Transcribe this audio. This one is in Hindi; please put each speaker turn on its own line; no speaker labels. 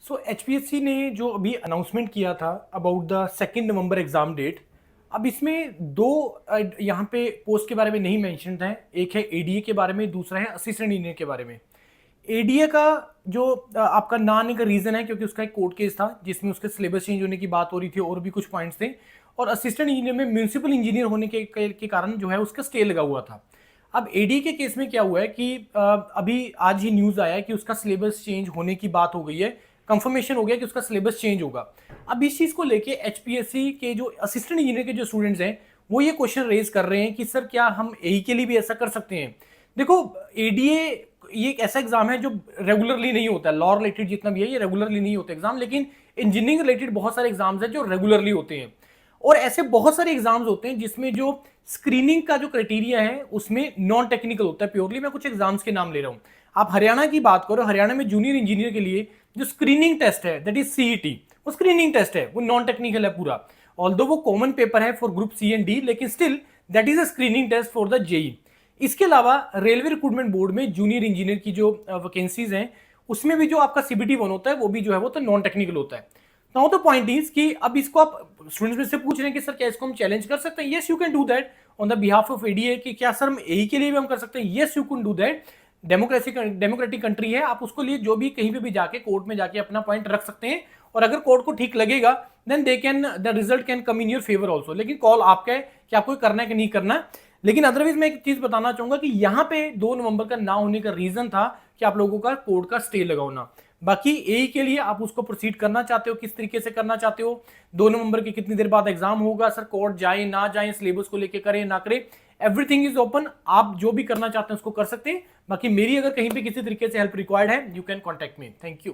सो एचपीएससी ने जो अभी अनाउंसमेंट किया था about the 2 November exam date. अब इसमें दो यहाँ पे पोस्ट के बारे में नहीं मेंशन है। एक है एडीए के बारे में, दूसरा है असिस्टेंट इंजीनियर के बारे में। एडीए का जो आपका ना आने का रीजन है क्योंकि उसका एक कोर्ट केस था जिसमें उसके सिलेबस चेंज होने की बात हो रही थी और भी कुछ पॉइंट्स थे। और असिस्टेंट इंजीनियर में म्यूनिसिपल इंजीनियर होने के कारण जो है उसका स्टे लगा हुआ था। अब एडी के केस में क्या हुआ है कि अभी आज ही न्यूज आया है कि उसका सिलेबस चेंज होने की बात हो गई है। कंफर्मेशन हो गया कि उसका सिलेबस चेंज होगा। अब इस चीज को लेके एचपीएससी के जो असिस्टेंट इंजीनियर के जो स्टूडेंट्स हैं वो ये क्वेश्चन रेज कर रहे हैं कि सर क्या हम एई के लिए भी ऐसा कर सकते हैं। देखो, एडीए ये एक ऐसा एग्जाम है जो रेगुलरली नहीं होता है। लॉ रिलेटेड जितना भी है ये रेगुलरली नहीं होता एग्जाम, लेकिन इंजीनियरिंग रिलेटेड बहुत सारे एग्जाम्स हैं जो रेगुलरली होते हैं। और ऐसे बहुत सारे एग्जाम्स होते हैं जिसमें जो स्क्रीनिंग का जो क्राइटेरिया है उसमें नॉन टेक्निकल होता है प्योरली। मैं कुछ एग्जाम्स के नाम ले रहा हूं। आप हरियाणा की बात करो, हरियाणा में जूनियर इंजीनियर के लिए जो स्क्रीनिंग टेस्ट है दैट इज सीईटी, वो स्क्रीनिंग टेस्ट है, वो नॉन टेक्निकल है पूरा। ऑल्दो वो कॉमन पेपर है for group C and D, लेकिन still that is a screening test for the JE. इसके अलावा रेलवे रिक्रूटमेंट बोर्ड में जूनियर इंजीनियर की जो वैकेंसीज हैं उसमें भी जो आपका सीबीटी वन होता है वो भी जो है वो तो नॉन टेक्निकल होता है। नाउ द पॉइंट इज कि अब इसको आप स्टूडेंट्स में से पूछ रहे हैं कि सर क्या इसको हम चैलेंज कर सकते हैं। Yes you can do that on the behalf of ADA कि क्या सर हम एई के लिए भी हम कर सकते हैं। Yes you can do that. Democratic country है, आप उसको लिए जो भी कहीं पे भी जाके कोर्ट में जाके अपना पॉइंट रख सकते हैं और अगर कोर्ट को ठीक लगेगा then they can the result can come in your favour also. लेकिन कॉल आपका है कि आपको करना है कि नहीं करना। लेकिन अदरवाइज मैं एक चीज बताना चाहूंगा कि यहां पे 2 नवंबर का ना होने का रीजन था कि आप लोगों का कोर्ट का स्टे लगाना। बाकी एई के लिए आप उसको प्रोसीड करना चाहते हो, किस तरीके से करना चाहते हो, 2 नवंबर के कितनी देर बाद एग्जाम होगा, सर कोर्ट जाए ना जाए, सिलेबस को लेके करे ना करे, एवरीथिंग इज ओपन। आप जो भी करना चाहते हैं उसको कर सकते हैं। बाकी मेरी अगर कहीं पे किसी तरीके से हेल्प रिक्वायर्ड है you can contact me. Thank you.